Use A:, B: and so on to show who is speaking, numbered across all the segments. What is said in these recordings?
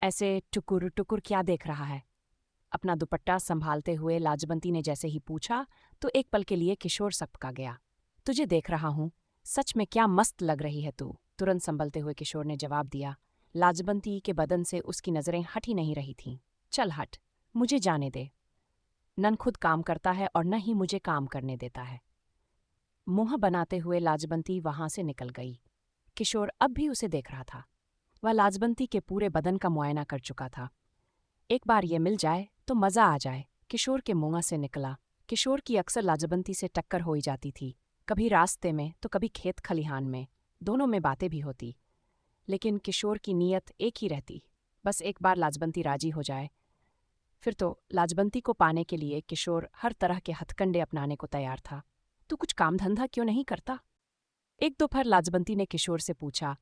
A: ऐसे टुकुर टुकुर क्या देख रहा है? अपना दुपट्टा संभालते हुए लाजबंती ने जैसे ही पूछा तो एक पल के लिए किशोर सपका गया। तुझे देख रहा हूँ। सच में क्या मस्त लग रही है तू, तुरंत संभलते हुए किशोर ने जवाब दिया। लाजबंती के बदन से उसकी नजरें हट ही नहीं रही थीं। चल हट, मुझे जाने दे। नन खुद काम करता है और न ही मुझे काम करने देता है। मुंह बनाते हुए लाजबंती वहां से निकल गई। किशोर अब भी उसे देख रहा था। वह लाजबंती के पूरे बदन का मुआयना कर चुका था। एक बार ये मिल जाए तो मजा आ जाए, किशोर के मुंह से निकला। किशोर की अक्सर लाजबंती से टक्कर हो ही जाती थी, कभी रास्ते में तो कभी खेत खलिहान में। दोनों में बातें भी होती, लेकिन किशोर की नीयत एक ही रहती, बस एक बार लाजबंती राजी हो जाए। फिर तो लाजबंती को पाने के लिए किशोर हर तरह के हथकंडे अपनाने को तैयार था। तू कुछ काम धंधा क्यों नहीं करता? एक दोपहर लाजबंती ने किशोर से पूछा।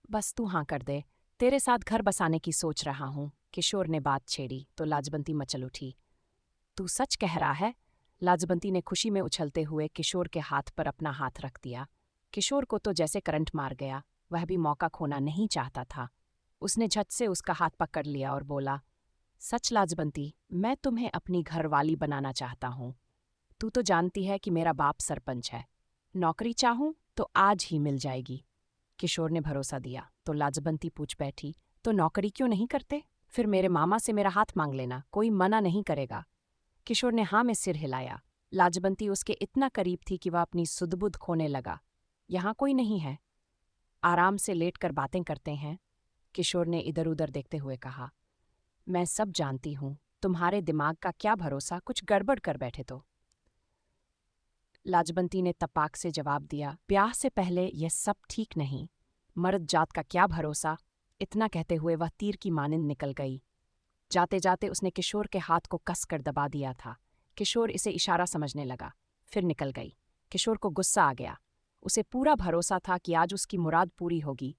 A: बस तू हाँ कर दे, तेरे साथ घर बसाने की सोच रहा हूँ। किशोर ने बात छेड़ी तो लाजबंती मचल उठी। तू सच कह रहा है? लाजबंती ने खुशी में उछलते हुए किशोर के हाथ पर अपना हाथ रख दिया। किशोर को तो जैसे करंट मार गया, वह भी मौका खोना नहीं चाहता था। उसने झट से उसका हाथ पकड़ लिया और बोला, सच लाजबंती, मैं तुम्हें अपनी घरवाली बनाना चाहता हूँ। तू तो जानती है कि मेरा बाप सरपंच है। नौकरी चाहूँ तो आज ही मिल जाएगी। किशोर ने भरोसा दिया तो लाजबंती पूछ बैठी, तो नौकरी क्यों नहीं करते? फिर मेरे मामा से मेरा हाथ मांग लेना, कोई मना नहीं करेगा। किशोर ने हाँ में सिर हिलाया। लाजबंती उसके इतना करीब थी कि वह अपनी सुध-बुध खोने लगा। यहाँ कोई नहीं है, आराम से लेटकर बातें करते हैं। किशोर ने इधर उधर देखते हुए कहा, मैं सब जानती हूँ, तुम्हारे दिमाग का क्या भरोसा कुछ गड़बड़ कर बैठे तो। लाजबंती ने तपाक से जवाब दिया, ब्याह से पहले यह सब ठीक नहीं, मर्द जात का क्या भरोसा। इतना कहते हुए वह तीर की मानिंद निकल गई। जाते जाते उसने किशोर के हाथ को कसकर दबा दिया था। किशोर इसे इशारा समझने लगा, फिर निकल गई। किशोर को गुस्सा आ गया। उसे पूरा भरोसा था कि आज उसकी मुराद पूरी होगी,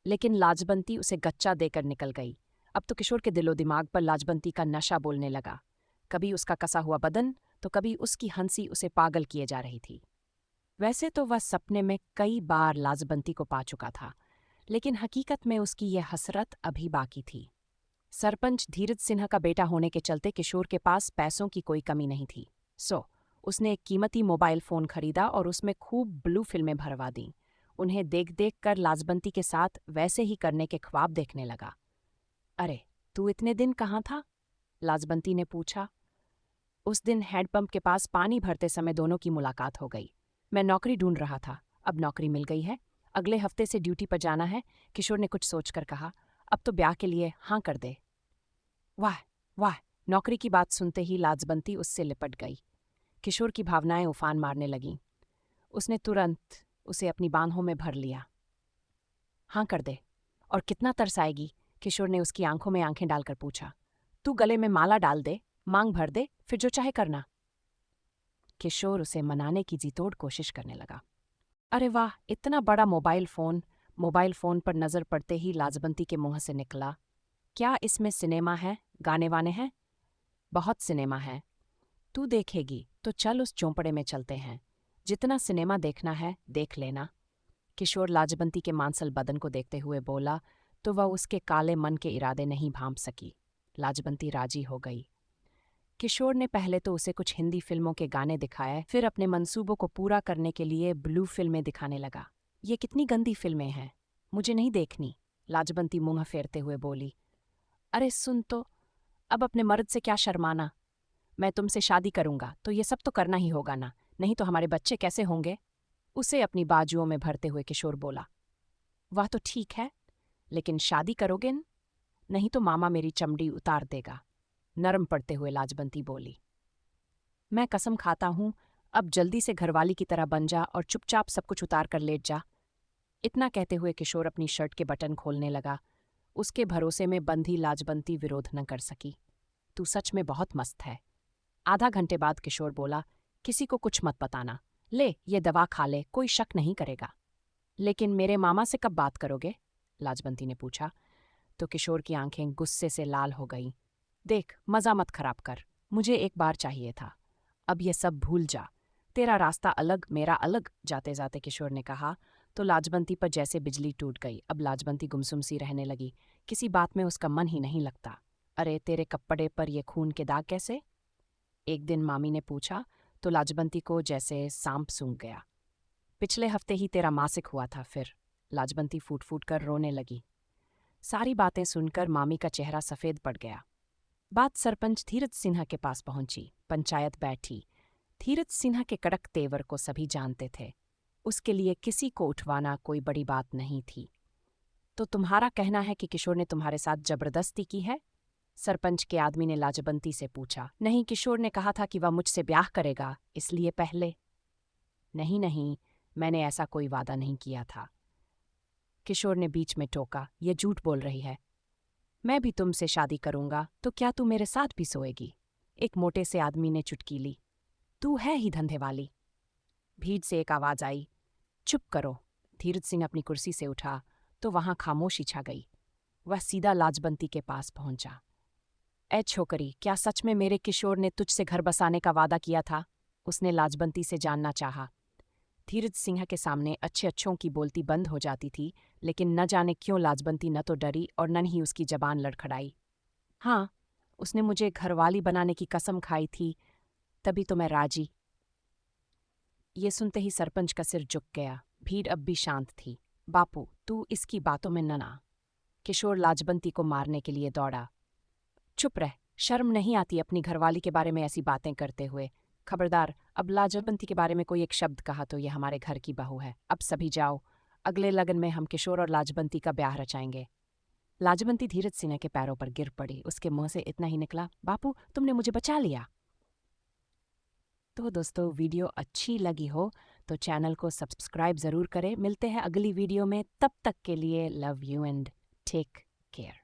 A: लेकिन लाजबंती उसे गच्चा देकर निकल गई। अब तो किशोर के दिलो दिमाग पर लाजबंती का नशा बोलने लगा। कभी उसका कसा हुआ बदन तो कभी उसकी हंसी उसे पागल किए जा रही थी। वैसे तो वह सपने में कई बार लाजबंती को पा चुका था, लेकिन हकीकत में उसकी यह हसरत अभी बाकी थी। सरपंच धीरज सिन्हा का बेटा होने के चलते किशोर के पास पैसों की कोई कमी नहीं थी। सो उसने एक कीमती मोबाइल फोन खरीदा और उसमें खूब ब्लू फिल्में भरवा दी। उन्हें देख देख कर लाजबंती के साथ वैसे ही करने के ख्वाब देखने लगा। अरे, तू इतने दिन कहाँ था? लाजबंती ने पूछा। उस दिन हैंडपंप के पास पानी भरते समय दोनों की मुलाकात हो गई। मैं नौकरी ढूंढ रहा था, अब नौकरी मिल गई है। अगले हफ्ते से ड्यूटी पर जाना है। किशोर ने कुछ सोचकर कहा, अब तो ब्याह के लिए हाँ कर दे। वाह वाह! नौकरी की बात सुनते ही लाजबंती उससे लिपट गई। किशोर की भावनाएं उफान मारने लगीं। उसने तुरंत उसे अपनी बाहों में भर लिया। हाँ कर दे, और कितना तरस आएगी? किशोर ने उसकी आंखों में आंखें डालकर पूछा। तू गले में माला डाल दे, मांग भर दे, फिर जो चाहे करना। किशोर उसे मनाने की जीतोड़ कोशिश करने लगा। अरे वाह, इतना बड़ा मोबाइल फोन! मोबाइल फोन पर नजर पड़ते ही लाजबंती के मुंह से निकला, क्या इसमें सिनेमा है, गाने वाने हैं? बहुत सिनेमा है। तू देखेगी तो चल उस चौंपड़े में चलते हैं। जितना सिनेमा देखना है देख लेना। किशोर लाजबंती के मांसल बदन को देखते हुए बोला तो वह उसके काले मन के इरादे नहीं भांप सकी। लाजबंती राजी हो गई। किशोर ने पहले तो उसे कुछ हिंदी फिल्मों के गाने दिखाए, फिर अपने मंसूबों को पूरा करने के लिए ब्लू फिल्में दिखाने लगा। ये कितनी गंदी फिल्में हैं, मुझे नहीं देखनी। लाजबंती मुंह फेरते हुए बोली। अरे सुन तो, अब अपने मर्द से क्या शर्माना। मैं तुमसे शादी करूंगा तो ये सब तो करना ही होगा ना, नहीं तो हमारे बच्चे कैसे होंगे? उसे अपनी बाजुओं में भरते हुए किशोर बोला। वह तो ठीक है, लेकिन शादी करोगे न? नहीं तो मामा मेरी चमड़ी उतार देगा। नरम पड़ते हुए लाजबंती बोली। मैं कसम खाता हूं, अब जल्दी से घरवाली की तरह बन जा और चुपचाप सब कुछ उतार कर लेट जा। इतना कहते हुए किशोर अपनी शर्ट के बटन खोलने लगा। उसके भरोसे में बंधी लाजबंती विरोध न कर सकी। तू सच में बहुत मस्त है। आधा घंटे बाद किशोर बोला, किसी को कुछ मत बताना। ले, ये दवा खा ले, कोई शक नहीं करेगा। लेकिन मेरे मामा से कब बात करोगे? लाजबंती ने पूछा। तो किशोर की आंखें गुस्से से लाल हो गईं। देख, मजा मत खराब कर, मुझे एक बार चाहिए था, अब ये सब भूल जा। तेरा रास्ता अलग, मेरा अलग। जाते जाते किशोर ने कहा तो लाजबंती पर जैसे बिजली टूट गई। अब लाजबंती गुमसुम सी रहने लगी। किसी बात में उसका मन ही नहीं लगता। अरे तेरे कपड़े पर ये खून के दाग कैसे? एक दिन मामी ने पूछा तो लाजबंती को जैसे सांप सूंघ गया। पिछले हफ्ते ही तेरा मासिक हुआ था। फिर लाजबंती फूट फूट कर रोने लगी। सारी बातें सुनकर मामी का चेहरा सफ़ेद पड़ गया। बात सरपंच धीरज सिन्हा के पास पहुंची। पंचायत बैठी। धीरज सिन्हा के कड़क तेवर को सभी जानते थे। उसके लिए किसी को उठवाना कोई बड़ी बात नहीं थी। तो तुम्हारा कहना है कि किशोर ने तुम्हारे साथ जबरदस्ती की है? सरपंच के आदमी ने लाजबंती से पूछा। नहीं, किशोर ने कहा था कि वह मुझसे ब्याह करेगा, इसलिए पहले। नहीं नहीं, मैंने ऐसा कोई वादा नहीं किया था। किशोर ने बीच में टोका। ये झूठ बोल रही है। मैं भी तुमसे शादी करूंगा तो क्या तू मेरे साथ भी सोएगी? एक मोटे से आदमी ने चुटकी ली। तू है ही धंधे वाली। भीड़ से एक आवाज आई। चुप करो। धीरज सिंह अपनी कुर्सी से उठा तो वहां खामोशी छा गई। वह सीधा लाजबंती के पास पहुंचा। ए छोकरी, क्या सच में मेरे किशोर ने तुझसे घर बसाने का वादा किया था? उसने लाजबंती से जानना चाहा। धीरज सिंह के सामने अच्छे अच्छों की बोलती बंद हो जाती थी, लेकिन न जाने क्यों लाजबंती न तो डरी और न ही उसकी जबान लड़खड़ाई। हाँ, उसने मुझे घरवाली बनाने की कसम खाई थी, तभी तो मैं राजी। ये सुनते ही सरपंच का सिर झुक गया। भीड़ अब भी शांत थी। बापू, तू इसकी बातों में न आ। किशोर लाजबंती को मारने के लिए दौड़ा। चुप रह, शर्म नहीं आती अपनी घरवाली के बारे में ऐसी बातें करते हुए? खबरदार, अब लाजबंती के बारे में कोई एक शब्द कहा तो ये हमारे घर की बहू है। अब सभी जाओ, अगले लगन में हम किशोर और लाजबंती का ब्याह रचाएंगे। लाजबंती धीरज सिन्हा के पैरों पर गिर पड़ी। उसके मुंह से इतना ही निकला, बापू तुमने मुझे बचा लिया। तो दोस्तों, वीडियो अच्छी लगी हो तो चैनल को सब्सक्राइब ज़रूर करें। मिलते हैं अगली वीडियो में, तब तक के लिए love you and take care.